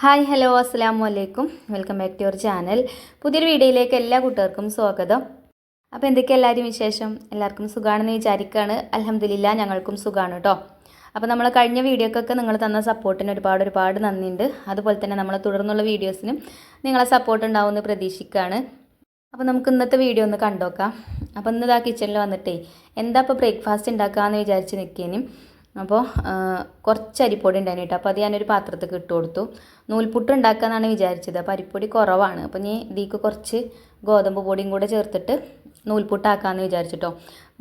Hi hello അസ്സലാമു അലൈക്കും welcome back to your channel. പുതിയൊരു വീഡിയോയിലേക്ക് എല്ലാ കൂട്ടുകാർക്കും സ്വാഗതം. അപ്പോൾ എന്തൊക്കെ എല്ലാവരും വിശേഷം? എല്ലാവർക്കും സുഖമാണെന്ന് വിചാരിക്കുകയാണ്. അൽഹംദുലില്ലാ ഞങ്ങൾക്കും സുഖമാണ് കേട്ടോ. അപ്പോൾ നമ്മൾ കഴിഞ്ഞ വീഡിയോക്കൊക്കെ നിങ്ങൾ തന്ന സപ്പോർട്ടിന് ഒരുപാട് നന്ദിയുണ്ട്. അതുപോലെ തന്നെ നമ്മൾ തുടർന്നുള്ള വീഡിയോസിനും നിങ്ങളെ സപ്പോർട്ട് ഉണ്ടാവുമെന്ന് പ്രതീക്ഷിക്കുകയാണ്. അപ്പോൾ നമുക്ക് ഇന്നത്തെ വീഡിയോ ഒന്ന് കണ്ടോക്കാം. അപ്പോൾ ഇന്ന് കിച്ചണിൽ വന്നിട്ടേ എന്താ ഇപ്പോൾ ബ്രേക്ക്ഫാസ്റ്റ് ഉണ്ടാക്കാമെന്ന് വിചാരിച്ച് നിൽക്കേനും. അപ്പോൾ കുറച്ച് അരിപ്പൊടി ഉണ്ടായിരുന്നു കേട്ടോ. അപ്പോൾ അത് ഞാനൊരു പാത്രത്തേക്ക് ഇട്ട് കൊടുത്തു. നൂൽപുട്ട് ഉണ്ടാക്കാമെന്നാണ് വിചാരിച്ചത്. അപ്പോൾ അരിപ്പൊടി കുറവാണ്. അപ്പോൾ ഇനി ഇതിലേക്ക് കുറച്ച് ഗോതമ്പ് പൊടിയും കൂടെ ചേർത്തിട്ട് നൂൽപുട്ടാക്കാമെന്ന് വിചാരിച്ചിട്ടോ.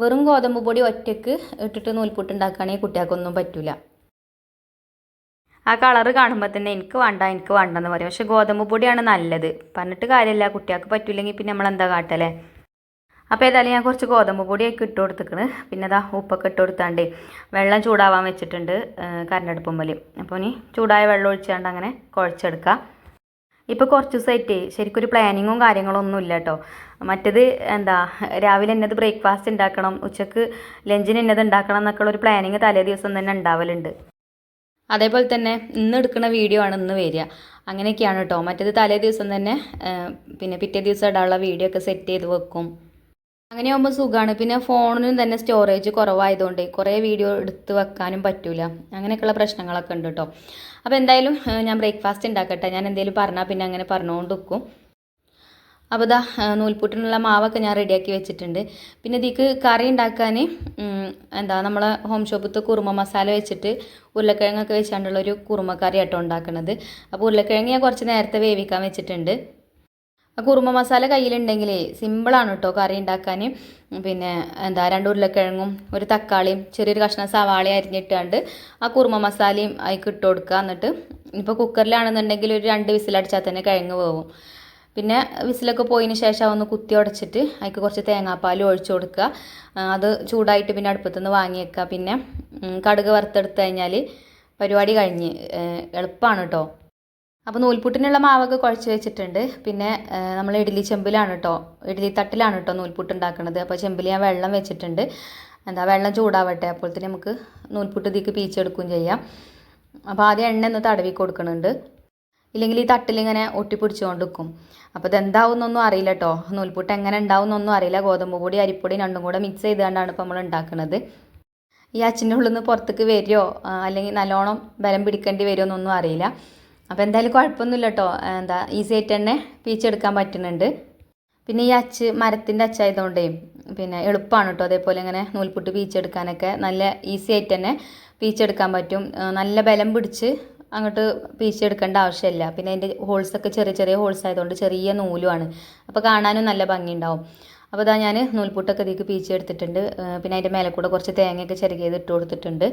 വെറും ഗോതമ്പ് പൊടി ഒറ്റയ്ക്ക് ഇട്ടിട്ട് നൂൽപുട്ട് ഉണ്ടാക്കുകയാണെങ്കിൽ കുട്ടികൾക്കൊന്നും പറ്റില്ല. ആ കളറ് കാണുമ്പോൾ തന്നെ എനിക്ക് വേണ്ടെന്ന് പറയും. പക്ഷേ ഗോതമ്പ് പൊടിയാണ് നല്ലത്. പറഞ്ഞിട്ട് കാര്യമില്ല, കുട്ടികൾക്ക് പറ്റില്ലെങ്കിൽ പിന്നെ നമ്മളെന്താ കാട്ടല്ലേ. അപ്പോൾ ഏതായാലും ഞാൻ കുറച്ച് ഗോതമ്പ് പൊടിയൊക്കെ ഇട്ട് കൊടുത്തിക്കണ്. പിന്നെ അതാ ഉപ്പൊക്കെ ഇട്ട് കൊടുത്താണ്ടേ വെള്ളം ചൂടാവാൻ വെച്ചിട്ടുണ്ട് കരണ്ടടുപ്പുമ്മൽ. അപ്പോൾ ഇനി ചൂടായ വെള്ളം ഒഴിച്ചാണ്ട് അങ്ങനെ കുഴച്ചെടുക്കുക. ഇപ്പോൾ കുറച്ച് ദിവസമായിട്ട് ശരിക്കും ഒരു പ്ലാനിങ്ങും കാര്യങ്ങളും ഒന്നും ഇല്ല കേട്ടോ. മറ്റേത് രാവിലെ എന്നത് ബ്രേക്ക്ഫാസ്റ്റ് ഉണ്ടാക്കണം, ഉച്ചക്ക് ലഞ്ചിന് എന്നത് ഉണ്ടാക്കണം എന്നൊക്കെ ഒരു പ്ലാനിങ് തലേ ദിവസം തന്നെ ഉണ്ടാവലുണ്ട്. അതേപോലെ തന്നെ ഇന്ന് എടുക്കുന്ന വീഡിയോ ആണ് ഇന്ന് വരിക. അങ്ങനെയൊക്കെയാണ് കേട്ടോ. മറ്റേത് തലേ ദിവസം തന്നെ പിന്നെ പിറ്റേ ദിവസം ഇടാനുള്ള വീഡിയോ ഒക്കെ സെറ്റ് ചെയ്ത് വെക്കും. അങ്ങനെയാകുമ്പോൾ സുഖമാണ്. പിന്നെ ഫോണിനും തന്നെ സ്റ്റോറേജ് കുറവായതുകൊണ്ട് കുറേ വീഡിയോ എടുത്ത് വെക്കാനും പറ്റില്ല. അങ്ങനെയൊക്കെയുള്ള പ്രശ്നങ്ങളൊക്കെ ഉണ്ട് കേട്ടോ. അപ്പോൾ എന്തായാലും ഞാൻ ബ്രേക്ക്ഫാസ്റ്റ് ഉണ്ടാക്കട്ടെ. ഞാൻ എന്തെങ്കിലും പറഞ്ഞാൽ പിന്നെ അങ്ങനെ പറഞ്ഞുകൊണ്ട് വെക്കും. അപ്പോൾ ഇതാ നൂൽപുട്ടിനുള്ള മാവൊക്കെ ഞാൻ റെഡിയാക്കി വെച്ചിട്ടുണ്ട്. പിന്നെ ഇതിക്ക് കറി ഉണ്ടാക്കാൻ നമ്മളെ ഹോം ഷോപ്പത്തെ കുറുമ മസാല വെച്ചിട്ട് ഉരുളക്കിഴങ്ങൊക്കെ വെച്ചാണ്ടുള്ളൊരു കുറുമക്കറി ആട്ടോ ഉണ്ടാക്കുന്നത്. അപ്പോൾ ഉരുളക്കിഴങ്ങ് ഞാൻ കുറച്ച് നേരത്തെ വേവിക്കാൻ വെച്ചിട്ടുണ്ട്. ആ കുറുമ മസാല കയ്യിലുണ്ടെങ്കിൽ സിമ്പിളാണ് കേട്ടോ കറി ഉണ്ടാക്കാൻ. പിന്നെ 2 ഉരുളക്കിഴങ്ങും ഒരു തക്കാളിയും ചെറിയൊരു കഷ്ണം സവാള അരിഞ്ഞിട്ടാണ്ട് ആ കുറുമ മസാലയും അതിലേക്ക് ഇട്ട് കൊടുക്കുക. എന്നിട്ട് ഇപ്പോൾ കുക്കറിലാണെന്നുണ്ടെങ്കിൽ ഒരു 2 വിസിലടിച്ചാൽ തന്നെ കിഴങ്ങ് വേവും. പിന്നെ വിസിലൊക്കെ പോയതിന് ശേഷം ഒന്ന് കുത്തി ഉടച്ചിട്ട് അതിലേക്ക് കുറച്ച് തേങ്ങാപ്പാൽ ഒഴിച്ചു കൊടുക്കുക. അത് ചൂടായിട്ട് പിന്നെ അടുപ്പത്തുനിന്ന് വാങ്ങി വെക്കുക. പിന്നെ കടുക് വറുത്തെടുത്ത് കഴിഞ്ഞാൽ പരിപാടി കഴിഞ്ഞ്. എളുപ്പമാണ് കേട്ടോ. അപ്പോൾ നൂൽപുട്ടിനുള്ള മാവൊക്കെ കുഴച്ച് വെച്ചിട്ടുണ്ട്. പിന്നെ നമ്മൾ ഇഡ്ഡലി ചെമ്പിലാണ് കേട്ടോ, ഇഡ്ഡലി തട്ടിലാണ് കേട്ടോ നൂൽപുട്ട് ഉണ്ടാക്കുന്നത്. അപ്പോൾ ചെമ്പിൽ ഞാൻ വെള്ളം വെച്ചിട്ടുണ്ട്. വെള്ളം ചൂടാവട്ടെ. അപ്പോൾ തന്നെ നമുക്ക് നൂൽപുട്ട് ഇതിലേക്ക് പീച്ചെടുക്കുകയും ചെയ്യാം. അപ്പോൾ ആദ്യം എണ്ണ ഒന്ന് തടവി കൊടുക്കുന്നുണ്ട്. ഇല്ലെങ്കിൽ ഈ തട്ടിലിങ്ങനെ ഒട്ടിപ്പിടിച്ചുകൊണ്ട് വെക്കും. അപ്പോൾ ഇതെന്താവുന്നൊന്നും അറിയില്ല കേട്ടോ. നൂൽപുട്ട് എങ്ങനെ ഉണ്ടാവുന്നൊന്നും അറിയില്ല. ഗോതമ്പ് പൊടി അരിപ്പൊടി രണ്ടും കൂടെ മിക്സ് ചെയ്തുകൊണ്ടാണ് ഇപ്പോൾ നമ്മൾ ഉണ്ടാക്കുന്നത്. ഈ അച്ചിൻ്റെ ഉള്ളിൽ നിന്ന് പുറത്തേക്ക് വരുമോ അല്ലെങ്കിൽ നല്ലോണം ബലം പിടിക്കേണ്ടി വരുമോ എന്നൊന്നും അറിയില്ല. അപ്പോൾ എന്തായാലും കുഴപ്പമൊന്നുമില്ല കേട്ടോ. ഈസി ആയിട്ട് തന്നെ പീച്ചെടുക്കാൻ പറ്റുന്നുണ്ട്. പിന്നെ ഈ അച്ച് മരത്തിൻ്റെ അച്ചായതുകൊണ്ടേ പിന്നെ എളുപ്പമാണ് കേട്ടോ. അതേപോലെ ഇങ്ങനെ നൂൽപുട്ട് പീച്ചെടുക്കാനൊക്കെ നല്ല ഈസി ആയിട്ട് തന്നെ പീച്ചെടുക്കാൻ പറ്റും. നല്ല ബലം പിടിച്ച് അങ്ങോട്ട് പീച്ചെടുക്കേണ്ട ആവശ്യമില്ല. പിന്നെ അതിൻ്റെ ഹോൾസൊക്കെ ചെറിയ ഹോൾസ് ആയതുകൊണ്ട് ചെറിയ നൂലുമാണ്. അപ്പോൾ കാണാനും നല്ല ഭംഗിയുണ്ടാവും. അപ്പോൾ ഇതാ ഞാൻ നൂൽപുട്ടൊക്കെ ഇതിലേക്ക് പീച്ചെടുത്തിട്ടുണ്ട്. പിന്നെ അതിൻ്റെ മേലെ കൂടെ കുറച്ച് തേങ്ങയൊക്കെ ചെറുകിയത് ഇട്ട് കൊടുത്തിട്ടുണ്ട്.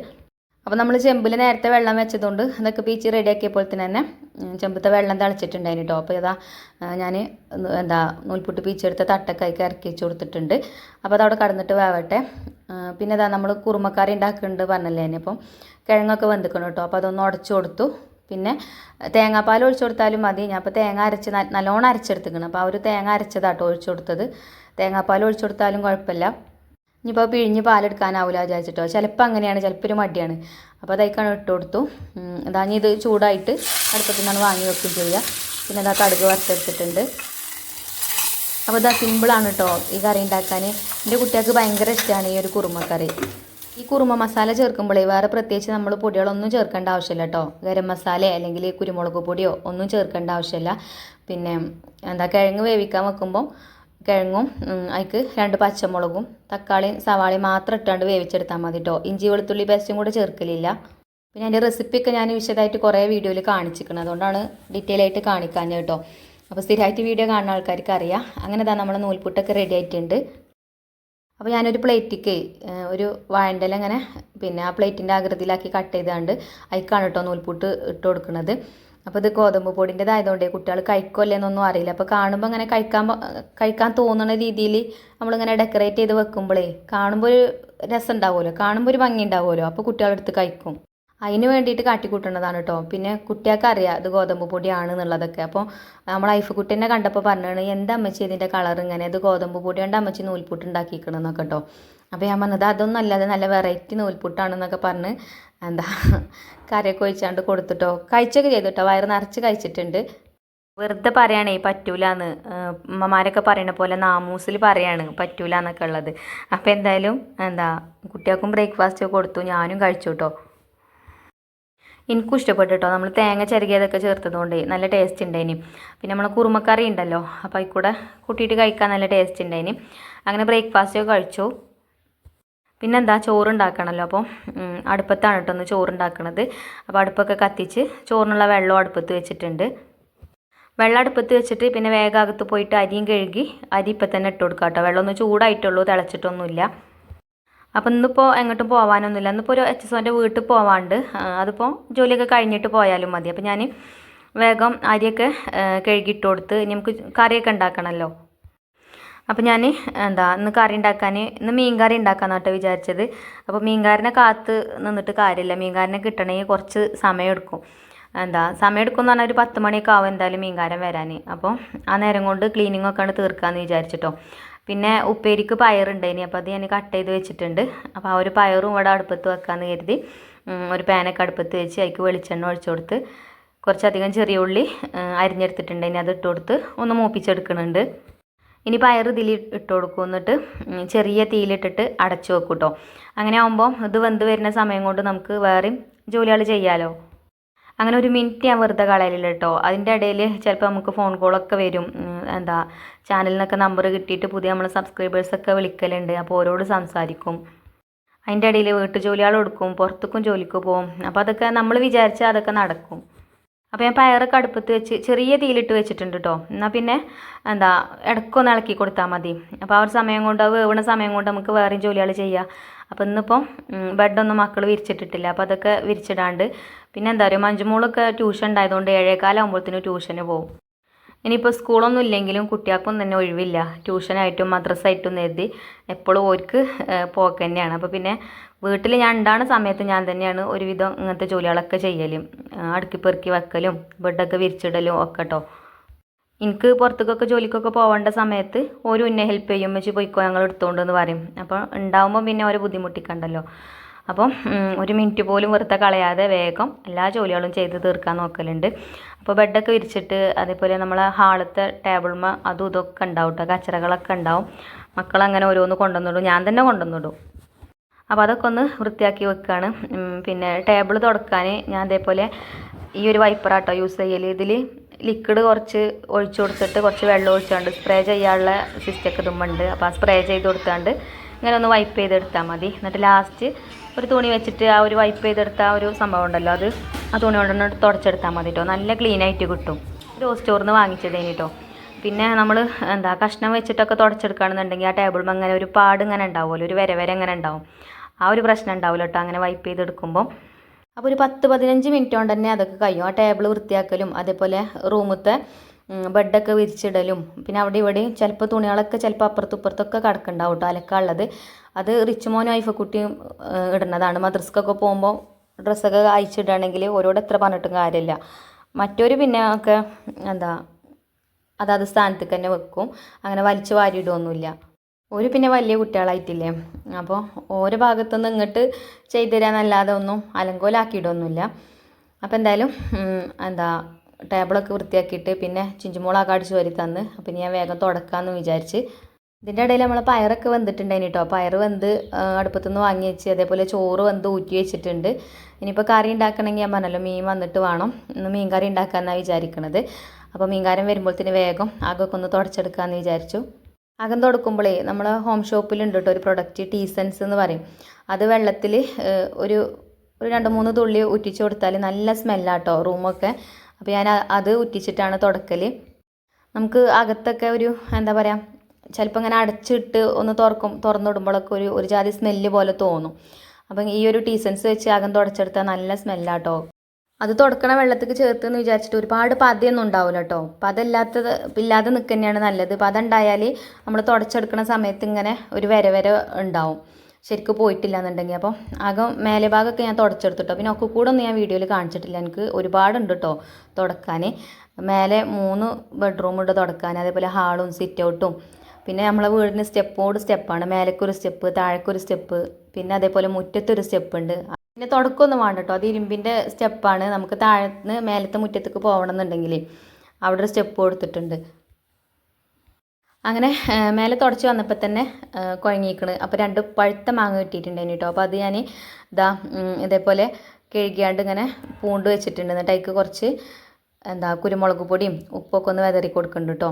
അപ്പോൾ നമ്മൾ ചെമ്പിൽ നേരത്തെ വെള്ളം വെച്ചതുകൊണ്ട് അതൊക്കെ പീച്ച് റെഡിയാക്കിയപ്പോൾ തന്നെ ചെമ്പത്തെ വെള്ളം തിളച്ചിട്ടുണ്ടായിരുന്നു കേട്ടോ. അപ്പോൾ ഇതാ ഞാൻ നൂൽപുട്ട് പീച്ചെടുത്ത തട്ടൊക്കെ ഇറക്കി വെച്ച് കൊടുത്തിട്ടുണ്ട്. അപ്പോൾ അതവിടെ കടന്നിട്ട് വേവട്ടെ. പിന്നെ നമ്മൾ കുറുമക്കറി ഉണ്ടാക്കുന്നുണ്ട് പറഞ്ഞല്ലേ. അപ്പം കിഴങ്ങൊക്കെ വെന്തിക്കണം കേട്ടോ. അപ്പോൾ അതൊന്ന് ഉടച്ചു കൊടുത്തു. പിന്നെ തേങ്ങാപ്പാൽ ഒഴിച്ചു കൊടുത്താലും മതി. ഞാൻ അപ്പോൾ തേങ്ങ അരച്ച് നല്ലോണം അരച്ചെടുത്തിക്കണം. അപ്പോൾ ആ ഒരു തേങ്ങ അരച്ചതാട്ടോ ഒഴിച്ചു കൊടുത്തത്. തേങ്ങാപ്പാൽ ഒഴിച്ചു കൊടുത്താലും കുഴപ്പമില്ല. ഇനിയിപ്പോൾ പിഴിഞ്ഞ് പാലെടുക്കാനാവില്ല വിചാരിച്ചിട്ടോ. ചിലപ്പോൾ അങ്ങനെയാണ്, ചിലപ്പോൾ ഒരു മടിയാണ്. അപ്പോൾ അതേക്കാണ് ഇട്ട് കൊടുത്തു. ഇത് ചൂടായിട്ട് അടുപ്പത്തിൽ നിന്നാണ് വാങ്ങി വെക്കുകയും ചെയ്യുക. പിന്നെ കടുക് വറുത്തെടുത്തിട്ടുണ്ട്. അപ്പോൾ സിമ്പിളാണ് കേട്ടോ ഈ കറി ഉണ്ടാക്കാൻ. എൻ്റെ കുട്ടികൾക്ക് ഭയങ്കര ഇഷ്ടമാണ് ഈ ഒരു കുറുമക്കറി. ഈ കുറുമ മസാല ചേർക്കുമ്പോഴേ വേറെ പ്രത്യേകിച്ച് നമ്മൾ പൊടികളൊന്നും ചേർക്കേണ്ട ആവശ്യമില്ല കേട്ടോ. ഗരം മസാല അല്ലെങ്കിൽ കുരുമുളക് പൊടിയോ ഒന്നും ചേർക്കേണ്ട ആവശ്യമില്ല. പിന്നെ കിഴങ്ങ് വേവിക്കാൻ വെക്കുമ്പോൾ കിഴങ്ങും അതിക്ക് 2 പച്ചമുളകും തക്കാളിയും സവാളയും മാത്രം ഇട്ടാണ്ട് വേവിച്ചെടുത്താൽ മതി കേട്ടോ. ഇഞ്ചി വെളുത്തുള്ളി പേസ്റ്റും കൂടെ ചേർക്കലില്ല. പിന്നെ അതിൻ്റെ റെസിപ്പിയൊക്കെ ഞാൻ വിശദമായിട്ട് കുറേ വീഡിയോയിൽ കാണിച്ചിരിക്കുന്നത്. അതുകൊണ്ടാണ് ഡീറ്റെയിൽ ആയിട്ട് കാണിക്കാഞ്ഞത് കേട്ടോ. അപ്പോൾ സ്ഥിരമായിട്ട് വീഡിയോ കാണുന്ന ആൾക്കാർക്ക് അറിയാം. അങ്ങനെ നമ്മൾ നൂൽപുട്ടൊക്കെ റെഡി ആയിട്ടുണ്ട്. അപ്പോൾ ഞാനൊരു പ്ലേറ്റിക്ക് ഒരു വാഴൻ്റെ അങ്ങനെ പിന്നെ ആ പ്ലേറ്റിൻ്റെ ആകൃതിയിലാക്കി കട്ട് ചെയ്താണ്ട് അതിക്കാണ് കേട്ടോ നൂൽപുട്ട് ഇട്ട് കൊടുക്കുന്നത്. അപ്പോൾ ഇത് ഗോതമ്പ് പൊടിൻ്റെതായതുകൊണ്ട് കുട്ടികൾ കഴിക്കുമല്ലേന്നൊന്നും അറിയില്ല. അപ്പോൾ കാണുമ്പോൾ അങ്ങനെ കഴിക്കാൻ തോന്നുന്ന രീതിയിൽ നമ്മളിങ്ങനെ ഡെക്കറേറ്റ് ചെയ്ത് വെക്കുമ്പോഴേ കാണുമ്പോൾ ഒരു രസം ഉണ്ടാവുമല്ലോ, കാണുമ്പോൾ ഒരു ഭംഗി ഉണ്ടാവുമല്ലോ. അപ്പോൾ കുട്ടികളെടുത്ത് കഴിക്കും. അതിന് വേണ്ടിയിട്ട് കാട്ടിക്കൂട്ടുന്നതാണ് കേട്ടോ. പിന്നെ കുട്ടികൾക്ക് അറിയാം ഇത് ഗോതമ്പ് പൊടിയാണെന്നുള്ളതൊക്കെ. അപ്പോൾ നമ്മൾ ഐഫുക്കുട്ടീനെ കണ്ടപ്പോൾ പറഞ്ഞാണ് എന്താ അമ്മച്ചി ഇതിൻ്റെ കളർ ഇങ്ങനെ, ഇത് ഗോതമ്പ് പൊടി കൊണ്ട് അമ്മച്ചി നൂൽപുട്ട് ഉണ്ടാക്കിക്കണമെന്നൊക്കെ കേട്ടോ. അപ്പോൾ ഞാൻ പറഞ്ഞത് അതൊന്നും അല്ലാതെ നല്ല വെറൈറ്റി നൂൽപുട്ടാണെന്നൊക്കെ പറഞ്ഞ് എന്താ കറിയൊക്കെ ഒഴിച്ചാണ്ട് കൊടുത്തിട്ടോ. കഴിച്ചൊക്കെ ചെയ്തിട്ടോ, വയറ് നിറച്ച് കഴിച്ചിട്ടുണ്ട്. വെറുതെ പറയുകയാണേ പറ്റൂലെന്ന്, ഉമ്മമാരൊക്കെ പറയണ പോലെ നാമൂസിൽ പറയാണ് പറ്റൂല എന്നൊക്കെ ഉള്ളത്. അപ്പോൾ എന്തായാലും കുട്ടികൾക്കും ബ്രേക്ക്ഫാസ്റ്റ് കൊടുത്തു, ഞാനും കഴിച്ചു കേട്ടോ. എനിക്കും ഇഷ്ടപ്പെട്ടു കേട്ടോ. നമ്മൾ തേങ്ങ ചിരകിയതൊക്കെ ചേർത്തതുകൊണ്ട് നല്ല ടേസ്റ്റ് ഉണ്ടായിനി. പിന്നെ നമ്മൾ കുറുമക്കറി ഉണ്ടല്ലോ, അപ്പോൾ അതിൽ കൂടെ കൂട്ടിയിട്ട് കഴിക്കാൻ നല്ല ടേസ്റ്റ് ഉണ്ടായിനി. അങ്ങനെ ബ്രേക്ക്ഫാസ്റ്റൊക്കെ കഴിച്ചു. പിന്നെന്താ ചോറുണ്ടാക്കണമല്ലോ, അപ്പോൾ അടുപ്പത്താണ് കേട്ടോ ഒന്ന് ചോറുണ്ടാക്കണത്. അപ്പോൾ അടുപ്പൊക്കെ കത്തിച്ച് ചോറിനുള്ള വെള്ളം അടുപ്പത്ത് വെച്ചിട്ടുണ്ട്. വെള്ളം അടുപ്പത്ത് വെച്ചിട്ട് പിന്നെ വേഗം അകത്ത് പോയിട്ട് അരിയും കഴുകി അരി ഇപ്പം തന്നെ ഇട്ട് കൊടുക്കാം കേട്ടോ. വെള്ളം ഒന്ന് ചൂടായിട്ടുള്ളൂ, തിളച്ചിട്ടൊന്നുമില്ല. അപ്പം ഇന്നിപ്പോൾ എങ്ങോട്ടും പോകാനൊന്നുമില്ല. ഇന്നിപ്പോൾ ഒരു HSOൻ്റെ വീട്ടിൽ പോവാണ്ട്, അതിപ്പോൾ ജോലിയൊക്കെ കഴിഞ്ഞിട്ട് പോയാലും മതി. അപ്പം ഞാൻ വേഗം അരിയൊക്കെ കഴുകിയിട്ട് കൊടുത്ത് ഇനി നമുക്ക് കറിയൊക്കെ ഉണ്ടാക്കണമല്ലോ. അപ്പം ഞാൻ ഇന്ന് കറി ഉണ്ടാക്കാൻ, ഇന്ന് മീൻ കറി ഉണ്ടാക്കാമെന്ന് കേട്ടോ വിചാരിച്ചത്. അപ്പോൾ മീൻകാരനെ കാത്ത് നിന്നിട്ട് കാര്യമില്ല, മീൻകാരനെ കിട്ടണമെങ്കിൽ കുറച്ച് സമയം എടുക്കും. സമയം എടുക്കുമെന്ന് പറഞ്ഞാൽ ഒരു 10 മണിയൊക്കെ ആവും എന്തായാലും മീൻകാരൻ വരാൻ. അപ്പോൾ ആ നേരം കൊണ്ട് ക്ലീനിങ്ങൊക്കെ ആണ് തീർക്കാമെന്ന് വിചാരിച്ചിട്ടോ. പിന്നെ ഉപ്പേരിക്ക് പയറുണ്ടായിനി, അപ്പോൾ അത് ഞാൻ കട്ട് ചെയ്ത് വെച്ചിട്ടുണ്ട്. അപ്പോൾ ആ ഒരു പയറും ഇവിടെ അടുപ്പത്ത് വെക്കാമെന്ന് കരുതി ഒരു പാനൊക്കെ അടുപ്പത്ത് വെച്ച് അതിലേക്ക് വെളിച്ചെണ്ണ ഒഴിച്ചു കൊടുത്ത് കുറച്ചധികം ചെറിയ ഉള്ളി അരിഞ്ഞെടുത്തിട്ടുണ്ട്. ഇനി അത് ഇട്ട് കൊടുത്ത് ഒന്ന് മൂപ്പിച്ചെടുക്കുന്നുണ്ട്. ഇനി പയർ ഇതിൽ ഇട്ട് കൊടുക്കും, എന്നിട്ട് ചെറിയ തീയിലിട്ടിട്ട് അടച്ചു വെക്കും കേട്ടോ. അങ്ങനെ ആകുമ്പോൾ ഇത് വെന്ത് വരുന്ന സമയം കൊണ്ട് നമുക്ക് വേറെയും ജോലികൾ ചെയ്യാമല്ലോ. അങ്ങനെ ഒരു മിനിറ്റ് ഞാൻ വെറുതെ കളയലില്ല കേട്ടോ. അതിൻ്റെ ഇടയിൽ ചിലപ്പോൾ നമുക്ക് ഫോൺ കോളൊക്കെ വരും. ചാനലിനൊക്കെ നമ്പർ കിട്ടിയിട്ട് പുതിയ നമ്മൾ സബ്സ്ക്രൈബേഴ്സൊക്കെ വിളിക്കലുണ്ട്. അപ്പോൾ ഓരോട് സംസാരിക്കും. അതിൻ്റെ ഇടയിൽ വീട്ടു ജോലികൾ കൊടുക്കും, പുറത്തേക്കും ജോലിക്ക് പോകും. അപ്പോൾ അതൊക്കെ നമ്മൾ വിചാരിച്ചാൽ അതൊക്കെ നടക്കും. അപ്പോൾ ഞാൻ പയറൊക്കെ അടുപ്പത്ത് വെച്ച് ചെറിയ തീയിലിട്ട് വെച്ചിട്ടുണ്ട് കേട്ടോ. എന്നാൽ പിന്നെ ഇടയ്ക്കൊന്ന് ഇളക്കി കൊടുത്താൽ മതി. അപ്പോൾ ആ ഒരു സമയം കൊണ്ട്, അത് വേവണ സമയം കൊണ്ട് നമുക്ക് വേറെയും ജോലികൾ ചെയ്യാം. അപ്പോൾ ഇന്നിപ്പം ബെഡൊന്നും മക്കൾ വിരിച്ചിട്ടിട്ടില്ല, അപ്പോൾ അതൊക്കെ വിരിച്ചിടാണ്ട്. പിന്നെ പറയുക, മഞ്ജുമോളൊക്കെ ട്യൂഷൻ ഉണ്ടായതുകൊണ്ട് 7:15 ആകുമ്പോഴത്തേനും ട്യൂഷന് പോകും. ഇനിയിപ്പോൾ സ്കൂളൊന്നും ഇല്ലെങ്കിലും കുട്ടികൾക്കൊന്നും തന്നെ ഒഴിവില്ല. ട്യൂഷനായിട്ടും മദ്രസായിട്ടും എഴുതി എപ്പോഴും ഓർക്ക് പോക്ക് തന്നെയാണ്. അപ്പോൾ പിന്നെ വീട്ടിൽ ഞാൻ ഉണ്ടാകുന്ന സമയത്ത് ഞാൻ തന്നെയാണ് ഒരുവിധം ഇങ്ങനത്തെ ജോലികളൊക്കെ ചെയ്യലും, അടുക്കി പെറുക്കി വെക്കലും ബെഡൊക്കെ വിരിച്ചിടലും ഒക്കെ കേട്ടോ. എനിക്ക് പുറത്തേക്കൊക്കെ ജോലിക്കൊക്കെ പോകേണ്ട സമയത്ത് ഓരോ എന്നെ ഹെൽപ്പ് ചെയ്യും, വെച്ച് പോയിക്കോ ഞങ്ങൾ എടുത്തുകൊണ്ടെന്ന് പറയും. അപ്പോൾ ഉണ്ടാകുമ്പോൾ പിന്നെ ഓരോ ബുദ്ധിമുട്ടിക്കണ്ടല്ലോ. അപ്പം ഒരു മിനിറ്റ് പോലും വെറുതെ കളയാതെ വേഗം എല്ലാ ജോലികളും ചെയ്ത് തീർക്കാൻ നോക്കലുണ്ട്. അപ്പോൾ ബെഡൊക്കെ വിരിച്ചിട്ട് അതേപോലെ നമ്മളെ ഹാളത്തെ ടേബിൾമ അതും ഇതൊക്കെ ഉണ്ടാവും കേട്ടോ, കച്ചറകളൊക്കെ ഉണ്ടാവും. മക്കളങ്ങനെ ഓരോന്ന് കൊണ്ടുവന്നിടും, ഞാൻ തന്നെ കൊണ്ടുവന്നിടും. അപ്പോൾ അതൊക്കെ ഒന്ന് വൃത്തിയാക്കി വെക്കുകയാണ്. പിന്നെ ടേബിൾ തുടക്കാൻ ഞാൻ അതേപോലെ ഈ ഒരു വൈപ്പറാട്ടോ യൂസ് ചെയ്യൽ. ഇതിൽ ലിക്വിഡ് കുറച്ച് ഒഴിച്ചു കൊടുത്തിട്ട് കുറച്ച് വെള്ളം ഒഴിച്ചുകൊണ്ട് സ്പ്രേ ചെയ്യാനുള്ള സിസ്റ്റമൊക്കെ ഇതുമുണ്ട്. അപ്പോൾ ആ സ്പ്രേ ചെയ്ത് കൊടുത്താണ്ട് ഇങ്ങനെ ഒന്ന് വൈപ്പ് ചെയ്തെടുത്താൽ മതി. എന്നിട്ട് ലാസ്റ്റ് ഒരു തുണി വെച്ചിട്ട് ആ ഒരു വൈപ്പ് ചെയ്തെടുത്ത ആ ഒരു സംഭവം ഉണ്ടല്ലോ, അത് ആ തുണി കൊണ്ടൊന്ന് തുടച്ചെടുത്താൽ മതി കേട്ടോ. നല്ല ക്ലീനായിട്ട് കിട്ടും. സ്റ്റോറിൽ നിന്ന് വാങ്ങിച്ചതേനി കേട്ടോ. പിന്നെ നമ്മൾ കഷ്ണം വെച്ചിട്ടൊക്കെ തുടച്ചെടുക്കുകയാണെന്നുണ്ടെങ്കിൽ ആ ടേബിൾ അങ്ങനെ ഒരു പാട് ഇങ്ങനെ ഉണ്ടാവുമല്ലോ, ഒരു വര ഇങ്ങനെ ഉണ്ടാവും. ആ ഒരു പ്രശ്നം ഉണ്ടാവില്ല കേട്ടോ അങ്ങനെ വൈപ്പ് ചെയ്തെടുക്കുമ്പോൾ. അപ്പോൾ ഒരു 10-15 മിനിറ്റ് കൊണ്ട് തന്നെ അതൊക്കെ കഴിയും. ആ ടേബിൾ വൃത്തിയാക്കലും അതേപോലെ റൂമത്തെ ബെഡൊക്കെ വിരിച്ചിടലും പിന്നെ അവിടെ ഇവിടെ ചിലപ്പോൾ തുണികളൊക്കെ ചിലപ്പോൾ അപ്പുറത്തും കിടക്കുന്നുണ്ടാവും കേട്ടോ അലക്കാനുള്ളത്. അത് റിച്ചുമോനും ഐഫക്കുട്ടിയും ഇടുന്നതാണ്. മദ്രസക്കൊക്കെ പോകുമ്പോൾ ഡ്രസ്സൊക്കെ അയച്ചിടുകയാണെങ്കിൽ ഓരോട് എത്ര പറഞ്ഞിട്ടും കാര്യമില്ല. മറ്റൊരു പിന്നെ ഒക്കെ അതാത് സ്ഥാനത്തേക്ക് തന്നെ വെക്കും, അങ്ങനെ വലിച്ചു വാരിയിടുകയൊന്നുമില്ല. ഒരു പിന്നെ വലിയ കുട്ടികളായിട്ടില്ലേ, അപ്പോൾ ഓരോ ഭാഗത്തുനിന്ന് ഇങ്ങോട്ട് ചെയ്തു തരാമെന്നല്ലാതെ ഒന്നും അലങ്കോലാക്കിയിടൊന്നുമില്ല. അപ്പോൾ എന്തായാലും ടേബിളൊക്കെ വൃത്തിയാക്കിയിട്ട് പിന്നെ ചിഞ്ചുമോളൊക്കെ അടിച്ച് വരി തന്ന്. അപ്പോൾ ഞാൻ വേഗം തുടക്കാമെന്ന് വിചാരിച്ച്. ഇതിൻ്റെ ഇടയിൽ നമ്മൾ പയറൊക്കെ വെന്തിട്ടുണ്ടായിന് കേട്ടോ. പയർ വെന്ത് അടുപ്പത്തുനിന്ന് വാങ്ങി വെച്ച്, അതേപോലെ ചോറ് വെന്ത് ഊറ്റി വെച്ചിട്ടുണ്ട്. ഇനിയിപ്പോൾ കറി ഉണ്ടാക്കണമെങ്കിൽ ഞാൻ പറഞ്ഞല്ലോ മീൻ വന്നിട്ട് വേണം. ഇന്ന് മീൻ കറി ഉണ്ടാക്കാമെന്നാണ് വിചാരിക്കണത്. അപ്പോൾ മീൻകാരൻ വരുമ്പോഴത്തേന് വേഗം അകമൊക്കെ ഒന്ന് തുടച്ചെടുക്കാമെന്ന് വിചാരിച്ചു. അകം തുടക്കുമ്പോഴേ നമ്മൾ ഹോം ഷോപ്പിലുണ്ട് കേട്ടോ ഒരു പ്രൊഡക്റ്റ്, ടീസൻസ് എന്ന് പറയും. അത് വെള്ളത്തിൽ ഒരു 2-3 തുള്ളി ഉറ്റിച്ച് കൊടുത്താൽ നല്ല സ്മെല്ലാട്ടോ റൂമൊക്കെ. അപ്പോൾ ഞാൻ അത് ഉറ്റിച്ചിട്ടാണ് തുടക്കൽ. നമുക്ക് അകത്തൊക്കെ ഒരു ചിലപ്പോൾ ഇങ്ങനെ അടച്ചിട്ട് ഒന്ന് തുറന്നിടുമ്പോഴൊക്കെ ഒരു ജാതി സ്മെല്ല് പോലെ തോന്നും. അപ്പം ഈ ഒരു ടീസൻസ് വെച്ച് അകം തുടച്ചെടുത്താൽ നല്ല സ്മെല്ലാട്ടോ. അത് തുടക്കണ വെള്ളത്തേക്ക് ചേർത്തെന്ന് വിചാരിച്ചിട്ട് ഒരുപാട് പതയൊന്നും ഉണ്ടാവില്ല കേട്ടോ. ഇല്ലാതെ നിൽക്കുക തന്നെയാണ് നല്ലത്. പത ഉണ്ടായാൽ നമ്മൾ തുടച്ചെടുക്കുന്ന സമയത്ത് ഇങ്ങനെ ഒരു വര ഉണ്ടാവും, ശരിക്കും പോയിട്ടില്ല എന്നുണ്ടെങ്കിൽ. അപ്പോൾ മേലെ ഭാഗമൊക്കെ ഞാൻ തുടച്ചെടുത്തിട്ടോ. പിന്നെ ഒക്കെ കൂടെ ഒന്നും ഞാൻ വീഡിയോയിൽ കാണിച്ചിട്ടില്ല, എനിക്ക് ഒരുപാടുണ്ട് കേട്ടോ തുടക്കാൻ. മേലെ 3 ബെഡ്റൂമുണ്ട് തുടക്കാൻ, അതേപോലെ ഹാളും സിറ്റ് ഔട്ടും പിന്നെ നമ്മളെ വീടിന് സ്റ്റെപ്പോട് സ്റ്റെപ്പാണ്, മേലേക്കൊരു സ്റ്റെപ്പ്, താഴേക്കൊരു സ്റ്റെപ്പ്, പിന്നെ അതേപോലെ മുറ്റത്തൊരു സ്റ്റെപ്പ് ഉണ്ട്. പിന്നെ തുടക്കമൊന്നും വേണ്ട കേട്ടോ, അത് ഇരുമ്പിൻ്റെ സ്റ്റെപ്പാണ്. നമുക്ക് താഴത്ത് മേലത്തെ മുറ്റത്തേക്ക് പോകണം എന്നുണ്ടെങ്കിൽ അവിടെ ഒരു സ്റ്റെപ്പ് കൊടുത്തിട്ടുണ്ട്. അങ്ങനെ മേലെ തുടച്ച് വന്നപ്പോൾ തന്നെ കുഴങ്ങിക്കണ്. അപ്പോൾ 2 പഴുത്ത മാങ്ങ കിട്ടിയിട്ടുണ്ടായിരുന്നു കേട്ടോ. അപ്പോൾ അത് ഞാൻ ഇതേപോലെ കഴുകിയാണ്ട് ഇങ്ങനെ പൂണ്ട് വെച്ചിട്ടുണ്ട്. എന്നിട്ട് അതിലേക്ക് കുറച്ച് കുരുമുളക് പൊടിയും ഉപ്പൊക്കെ ഒന്ന് വിതറി കൊടുക്കുന്നുണ്ട് കേട്ടോ.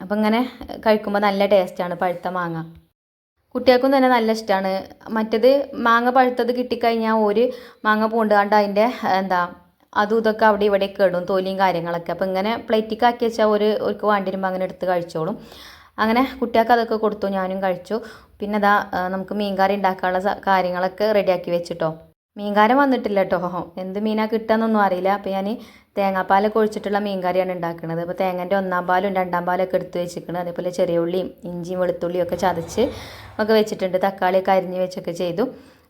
അപ്പോൾ ഇങ്ങനെ കഴിക്കുമ്പോൾ നല്ല ടേസ്റ്റാണ് പഴുത്ത മാങ്ങ. കുട്ടികൾക്കും തന്നെ നല്ല ഇഷ്ടമാണ്. മറ്റേത് മാങ്ങ പഴുത്തത് കിട്ടിക്കഴിഞ്ഞാൽ ഒരു മാങ്ങ പൂണ്ടാണ്ട് അതിൻ്റെ അതും ഇതൊക്കെ അവിടെ ഇവിടെയൊക്കെ ഇടും, തൊലിയും കാര്യങ്ങളൊക്കെ. അപ്പോൾ ഇങ്ങനെ പ്ലേറ്റിക്ക് ആക്കി വെച്ചാൽ ഒർക്ക് വേണ്ടി വരുമ്പോൾ അങ്ങനെ എടുത്ത് കഴിച്ചോളും. അങ്ങനെ കുട്ടികൾക്ക് അതൊക്കെ കൊടുത്തു, ഞാനും കഴിച്ചു. പിന്നെ നമുക്ക് മീൻകറി ഉണ്ടാക്കാനുള്ള കാര്യങ്ങളൊക്കെ റെഡിയാക്കി വെച്ചിട്ടോ. മീൻകാരൻ വന്നിട്ടില്ല കേട്ടോ, എന്ത് മീനാണ് കിട്ടുകയെന്നൊന്നും അറിയില്ല. അപ്പോൾ ഞാൻ തേങ്ങാപ്പാലൊക്കെ ഒഴിച്ചിട്ടുള്ള മീൻകറിയാണ് ഉണ്ടാക്കുന്നത്. അപ്പോൾ തേങ്ങൻ്റെ 1-ാം പാലും 2-ാം പാലൊക്കെ എടുത്ത് വെച്ചിരിക്കുന്നത്. അതേപോലെ ചെറിയ ഉള്ളിയും ഇഞ്ചിയും വെളുത്തുള്ളിയും ഒക്കെ ചതച്ച് ഒക്കെ വെച്ചിട്ടുണ്ട്. തക്കാളിയൊക്കെ അരിഞ്ഞ് വെച്ചൊക്കെ ചെയ്തു.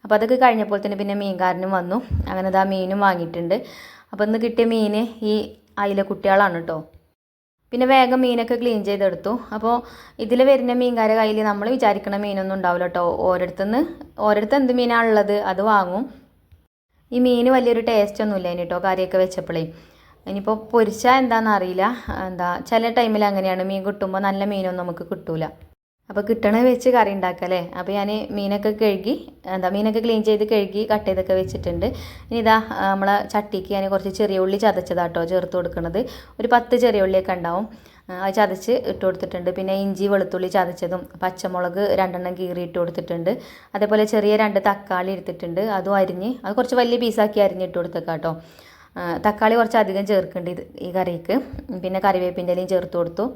അപ്പോൾ അതൊക്കെ കഴിഞ്ഞപ്പോൾ തന്നെ പിന്നെ മീൻകാരനും വന്നു. അങ്ങനെ മീനും വാങ്ങിയിട്ടുണ്ട്. അപ്പോൾ ഇന്ന് കിട്ടിയ മീൻ ഈ അയില കുട്ടികളാണ് കേട്ടോ. പിന്നെ വേഗം മീനൊക്കെ ക്ലീൻ ചെയ്തെടുത്തു. അപ്പോൾ ഇതിൽ വരുന്ന മീൻകാരുടെ കയ്യിൽ നമ്മൾ വിചാരിക്കണ മീനൊന്നും ഉണ്ടാവില്ല കേട്ടോ. ഓരോരുത്തർ എന്ത് മീനാണ് ഉള്ളത് അത് വാങ്ങും. ഈ മീൻ വലിയൊരു ടേസ്റ്റ് ഒന്നും ഇല്ല കേട്ടോ കറിയൊക്കെ വെച്ചപ്പോഴേ. ഇനിയിപ്പോൾ പൊരിച്ചാൽ എന്താണെന്ന് അറിയില്ല. ചില ടൈമിൽ അങ്ങനെയാണ്, മീൻ കിട്ടുമ്പോൾ നല്ല മീനൊന്നും നമുക്ക് കിട്ടൂല. അപ്പോൾ കിട്ടണത് വെച്ച് കറി ഉണ്ടാക്കല്ലേ. അപ്പോൾ ഞാൻ മീനൊക്കെ ക്ലീൻ ചെയ്ത് കഴുകി കട്ട് ചെയ്തൊക്കെ വെച്ചിട്ടുണ്ട്. ഇനി നമ്മളെ ചട്ടിക്ക് ഞാൻ കുറച്ച് ചെറിയ ഉള്ളി ചതച്ചതാട്ടോ ചേർത്ത് കൊടുക്കുന്നത്. ഒരു 10 ചെറിയ ഉള്ളിയൊക്കെ ഉണ്ടാവും, അത് ചതച്ച് ഇട്ട് കൊടുത്തിട്ടുണ്ട്. പിന്നെ ഇഞ്ചി വെളുത്തുള്ളി ചതച്ചതും പച്ചമുളക് 2 കീറി ഇട്ട് കൊടുത്തിട്ടുണ്ട്. അതേപോലെ ചെറിയ 2 തക്കാളി എടുത്തിട്ടുണ്ട്, അതും അരിഞ്ഞ് അത് കുറച്ച് വലിയ പീസാക്കി അരിഞ്ഞിട്ട് കൊടുത്തേക്കാം കേട്ടോ. തക്കാളി കുറച്ച് അധികം ചേർക്കേണ്ടത് ഈ കറിക്ക്. പിന്നെ കറിവേപ്പിൻ്റെ ഇലയും ചേർത്ത് കൊടുത്തു.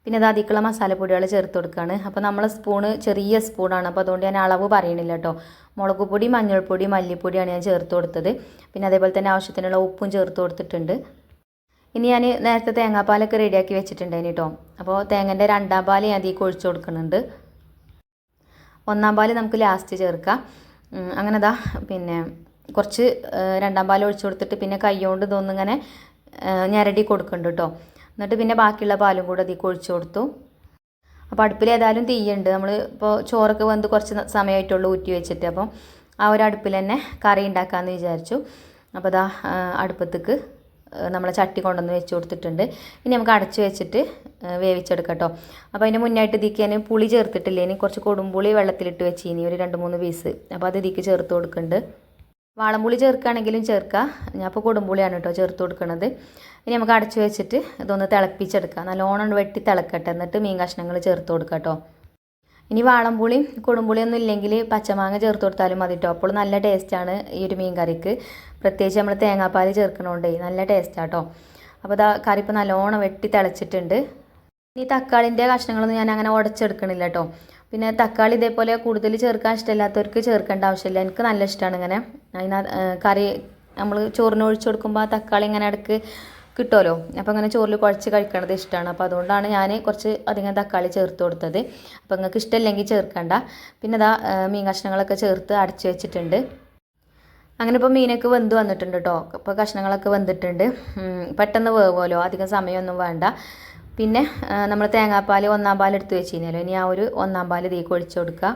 പിന്നെ അതിക്കുള്ള മസാലപ്പൊടികൾ ചേർത്ത് കൊടുക്കുകയാണ്. അപ്പോൾ നമ്മളെ ചെറിയ സ്പൂണാണ്, അപ്പോൾ അതുകൊണ്ട് ഞാൻ അളവ് പറയണില്ല കേട്ടോ. മുളക് പൊടി, മഞ്ഞൾപ്പൊടി, മല്ലിപ്പൊടിയാണ് ഞാൻ ചേർത്ത് കൊടുത്തത്. പിന്നെ അതേപോലെ തന്നെ ആവശ്യത്തിനുള്ള ഉപ്പും ചേർത്ത് കൊടുത്തിട്ടുണ്ട്. ഇനി ഞാൻ നേരത്തെ തേങ്ങാപ്പാലൊക്കെ റെഡിയാക്കി വെച്ചിട്ടുണ്ടായിരുന്നു കേട്ടോ. അപ്പോൾ തേങ്ങൻ്റെ 2-ാം പാൽ ഞാൻ അതിലേക്ക് ഒഴിച്ച് കൊടുക്കുന്നുണ്ട്. 1-ാം പാൽ നമുക്ക് ലാസ്റ്റ് ചേർക്കാം. അങ്ങനെ പിന്നെ കുറച്ച് 2-ാം പാൽ ഒഴിച്ച് കൊടുത്തിട്ട് പിന്നെ കൈ കൊണ്ട് ഇതൊന്നിങ്ങനെ ഞരടി കൊടുക്കുന്നുണ്ട് കേട്ടോ. എന്നിട്ട് പിന്നെ ബാക്കിയുള്ള പാലും കൂടെ അതിലേക്ക് ഒഴിച്ച് കൊടുത്തു. അപ്പോൾ അടുപ്പിൽ ഏതായാലും തീയുണ്ട്. നമ്മൾ ഇപ്പോൾ ചോറൊക്കെ വെന്ത് കുറച്ച് സമയമായിട്ടുള്ളൂ ഊറ്റി വെച്ചിട്ട്. അപ്പം ആ ഒരു അടുപ്പിൽ തന്നെ കറി ഉണ്ടാക്കാമെന്ന് വിചാരിച്ചു. അപ്പോൾ അടുപ്പത്തേക്ക് നമ്മളെ ചട്ടി കൊണ്ടുവന്ന് വെച്ച് കൊടുത്തിട്ടുണ്ട്. ഇനി നമുക്ക് അടച്ച് വെച്ചിട്ട് വേവിച്ചെടുക്കാം കേട്ടോ. അപ്പോൾ അതിന് മുന്നായിട്ട് ഇതിലേക്ക് ഞാൻ പുളി ചേർത്തിട്ടില്ല. ഇനി കുറച്ച് കൊടുമ്പുളി വെള്ളത്തിലിട്ട് വെച്ച് ഇനി ഒരു 2-3 പീസ്. അപ്പോൾ അത് ഇതിലേക്ക് ചേർത്ത് കൊടുക്കുന്നുണ്ട്. വാളംപുളി ചേർക്കുകയാണെങ്കിലും ചേർക്കാം. ഞാൻ ഇപ്പോൾ കൊടുമ്പുളിയാണ് കേട്ടോ ചേർത്ത് കൊടുക്കുന്നത്. ഇനി നമുക്ക് അടച്ച് വെച്ചിട്ട് ഇതൊന്ന് തിളപ്പിച്ചെടുക്കാം. നല്ലോണം വെട്ടി തിളക്കട്ടെ, എന്നിട്ട് മീൻ കഷ്ണങ്ങൾ ചേർത്ത് കൊടുക്കാം കേട്ടോ. ഇനി വാളംപുളിയും കൊടുമ്പുളിയൊന്നും ഇല്ലെങ്കിൽ പച്ചമാങ്ങ ചേർത്ത് കൊടുത്താലും മതി കേട്ടോ. അപ്പോൾ നല്ല ടേസ്റ്റാണ് ഈ ഒരു മീൻ കറിക്ക്. പ്രത്യേകിച്ച് നമ്മൾ തേങ്ങാപ്പാൽ ചേർക്കണോണ്ടേ നല്ല ടേസ്റ്റാണ് കേട്ടോ. അപ്പോൾ കറി ഇപ്പോൾ നല്ലോണം വെട്ടി തിളച്ചിട്ടുണ്ട്. ഇനി തക്കാളിൻ്റെ കഷ്ണങ്ങളൊന്നും ഞാൻ അങ്ങനെ ഉടച്ചെടുക്കണില്ല കേട്ടോ. പിന്നെ തക്കാളി ഇതേപോലെ കൂടുതൽ ചേർക്കാൻ ഇഷ്ടമില്ലാത്തവർക്ക് ചേർക്കേണ്ട ആവശ്യമില്ല. എനിക്ക് നല്ല ഇഷ്ടമാണ് ഇങ്ങനെ കറി നമ്മൾ ചോറിന് ഒഴിച്ചു കൊടുക്കുമ്പോൾ ആ തക്കാളി ഇങ്ങനെ ഇടയ്ക്ക് കിട്ടുമല്ലോ. അപ്പോൾ അങ്ങനെ ചോറിൽ കുഴച്ച് കഴിക്കണത് ഇഷ്ടമാണ്. അപ്പോൾ അതുകൊണ്ടാണ് ഞാൻ കുറച്ച് അധികം തക്കാളി ചേർത്ത് കൊടുത്തത്. അപ്പോൾ നിങ്ങൾക്ക് ഇഷ്ടമില്ലെങ്കിൽ ചേർക്കണ്ട. പിന്നെ മീൻ കഷ്ണങ്ങളൊക്കെ ചേർത്ത് അടച്ച് വെച്ചിട്ടുണ്ട്. അങ്ങനെ ഇപ്പോൾ മീനൊക്കെ വെന്ത് വന്നിട്ടുണ്ട് കേട്ടോ. അപ്പോൾ കഷ്ണങ്ങളൊക്കെ വെന്തിട്ടുണ്ട്. പെട്ടെന്ന് വേവുമല്ലോ, അധികം സമയമൊന്നും വേണ്ട. പിന്നെ നമ്മൾ തേങ്ങാപ്പാൽ 1-ാം പാൽ എടുത്ത് വെച്ച് കഴിഞ്ഞാലോ, ഇനി ആ ഒരു 1-ാം പാൽ ഇതിലേക്ക് ഒഴിച്ചു കൊടുക്കുക.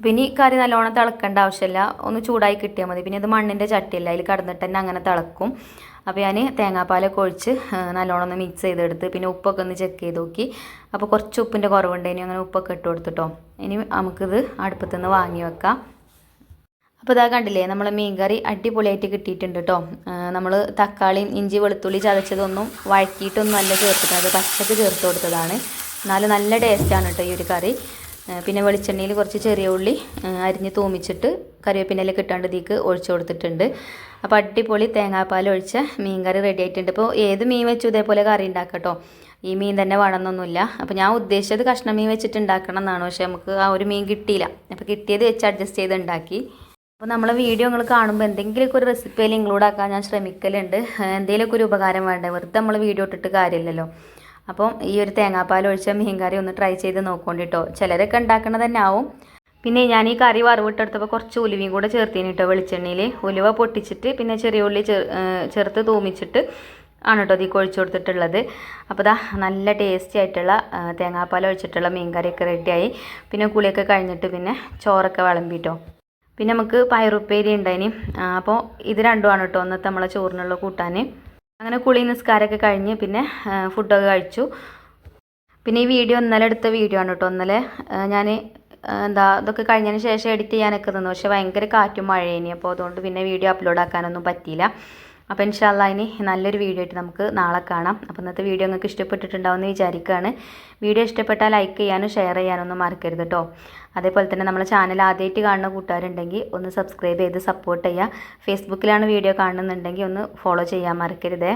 പിന്നെ ഈ കറി നല്ലോണം തിളക്കേണ്ട ആവശ്യമില്ല, ഒന്ന് ചൂടായി കിട്ടിയാൽ മതി. പിന്നെ ഇത് മണ്ണിൻ്റെ ചട്ടിയല്ല, അതിൽ കടന്നിട്ട് തന്നെ അങ്ങനെ തിളക്കും. അപ്പോൾ ഞാൻ തേങ്ങാപ്പാലൊക്കെ ഒഴിച്ച് നല്ലോണം ഒന്ന് മിക്സ് ചെയ്തെടുത്ത് പിന്നെ ഉപ്പൊക്കെ ഒന്ന് ചെക്ക് ചെയ്ത് നോക്കി. അപ്പോൾ കുറച്ച് ഉപ്പിൻ്റെ കുറവുണ്ടായിനി, അങ്ങനെ ഉപ്പൊക്കെ ഇട്ട് കൊടുത്തിട്ടോ. ഇനി നമുക്കിത് അടുപ്പത്തു നിന്ന് വാങ്ങി വെക്കാം. അപ്പോൾ കണ്ടില്ലേ, നമ്മളെ മീൻ കറി അടിപൊളിയായിട്ട് കിട്ടിയിട്ടുണ്ട് കേട്ടോ. നമ്മൾ തക്കാളിയും ഇഞ്ചി വെളുത്തുള്ളി ചതച്ചതൊന്നും വഴക്കിയിട്ടൊന്നും അല്ല ചേർത്തിട്ടത്, പച്ചക്ക് ചേർത്ത് കൊടുത്തതാണ്. എന്നാലും നല്ല ടേസ്റ്റാണ് കേട്ടോ ഈ ഒരു കറി. പിന്നെ വെളിച്ചെണ്ണയിൽ കുറച്ച് ചെറിയ ഉള്ളി അരിഞ്ഞ് തൂമിച്ചിട്ട് കറിവേപ്പിൻ്റെലൊക്കെ ഇട്ടാണ്ട് ഇതിലേക്ക് ഒഴിച്ചു കൊടുത്തിട്ടുണ്ട്. അപ്പോൾ അടിപൊളി തേങ്ങാപ്പാൽ ഒഴിച്ച മീൻ കറി റെഡി ആയിട്ടുണ്ട്. ഇപ്പോൾ ഏത് മീൻ വെച്ചു ഇതേപോലെ കറി ഉണ്ടാക്കാം കേട്ടോ. ഈ മീൻ തന്നെ വേണമെന്നൊന്നുമില്ല. അപ്പോൾ ഞാൻ ഉദ്ദേശിച്ചത് കഷ്ണം മീൻ വെച്ചിട്ട് ഉണ്ടാക്കണം എന്നാണ്, പക്ഷേ നമുക്ക് ആ ഒരു മീൻ കിട്ടിയില്ല. അപ്പോൾ കിട്ടിയത് വെച്ച് അഡ്ജസ്റ്റ് ചെയ്ത് ഉണ്ടാക്കി. അപ്പോൾ നമ്മളെ വീഡിയോ നിങ്ങൾ കാണുമ്പോൾ എന്തെങ്കിലുമൊക്കെ ഒരു റെസിപ്പിയിൽ ഇൻക്ലൂഡ് ആക്കാൻ ഞാൻ ശ്രമിക്കലുണ്ട്. എന്തെങ്കിലുമൊക്കെ ഒരു ഉപകാരം വേണ്ടേ, വെറുതെ നമ്മൾ വീഡിയോ ഇട്ടിട്ട് കാര്യമില്ലല്ലോ. അപ്പം ഈ ഒരു തേങ്ങാപ്പാൽ ഒഴിച്ച മീൻ കറി ഒന്ന് ട്രൈ ചെയ്ത് നോക്കോണ്ടി കേട്ടോ. ചിലരൊക്കെ ഉണ്ടാക്കണത് തന്നെ ആവും. പിന്നെ ഞാൻ ഈ കറി വറവിട്ടെടുത്തപ്പോൾ കുറച്ച് ഉലുവയും കൂടെ ചേർത്തിന് കേട്ടോ വെളിച്ചെണ്ണയിൽ. ഉലുവ പൊട്ടിച്ചിട്ട് പിന്നെ ചെറിയ ഉള്ളി ചേർത്ത് തൂമിച്ചിട്ട് ആണ് കേട്ടോ ഇതിൽ ഒഴിച്ചു കൊടുത്തിട്ടുള്ളത്. അപ്പോൾ ഇതാ നല്ല ടേസ്റ്റി ആയിട്ടുള്ള തേങ്ങാപ്പാൽ ഒഴിച്ചിട്ടുള്ള മീൻ കറിയൊക്കെ റെഡിയായി. പിന്നെ കുളിയൊക്കെ കഴിഞ്ഞിട്ട് പിന്നെ ചോറൊക്കെ വിളമ്പിട്ടോ. പിന്നെ നമുക്ക് പയറുപ്പേരി ഉണ്ടായിനി. അപ്പോൾ ഇത് രണ്ടുമാണ് കേട്ടോ ഇന്നത്തെ നമ്മളെ ചോറിനുള്ള കൂട്ടാൻ. അങ്ങനെ കുളി നിസ്കാരമൊക്കെ കഴിഞ്ഞ് പിന്നെ ഫുഡൊക്കെ കഴിച്ചു. പിന്നെ ഈ വീഡിയോ ഇന്നലെ എടുത്ത വീഡിയോ ആണ് കേട്ടോ. ഇന്നലെ ഞാൻ ഇതൊക്കെ കഴിഞ്ഞതിന് ശേഷം എഡിറ്റ് ചെയ്യാനൊക്കെ നിന്നു. പക്ഷേ ഭയങ്കര കാറ്റും മഴയേനി. അപ്പോൾ അതുകൊണ്ട് പിന്നെ വീഡിയോ അപ്ലോഡ് ആക്കാനൊന്നും പറ്റിയില്ല. അപ്പോൾ ഇൻഷാ അല്ലാഹ് ഇനി നല്ലൊരു വീഡിയോ ആയിട്ട് നമുക്ക് നാളെ കാണാം. അപ്പോൾ ഇന്നത്തെ വീഡിയോ നിങ്ങൾക്ക് ഇഷ്ടപ്പെട്ടിട്ടുണ്ടാവുമെന്ന് വിചാരിക്കുകയാണ്. വീഡിയോ ഇഷ്ടപ്പെട്ടാൽ ലൈക്ക് ചെയ്യാനും ഷെയർ ചെയ്യാനൊന്നും മറക്കരുത് കേട്ടോ. അതേപോലെ തന്നെ നമ്മളെ ചാനൽ ആദ്യമായിട്ട് കാണുന്ന കൂട്ടുകാരുണ്ടെങ്കിൽ ഒന്ന് സബ്സ്ക്രൈബ് ചെയ്ത് സപ്പോർട്ട് ചെയ്യുക. ഫേസ്ബുക്കിലാണ് വീഡിയോ കാണുന്നുണ്ടെങ്കിൽ ഒന്ന് ഫോളോ ചെയ്യാൻ മറക്കരുതേ.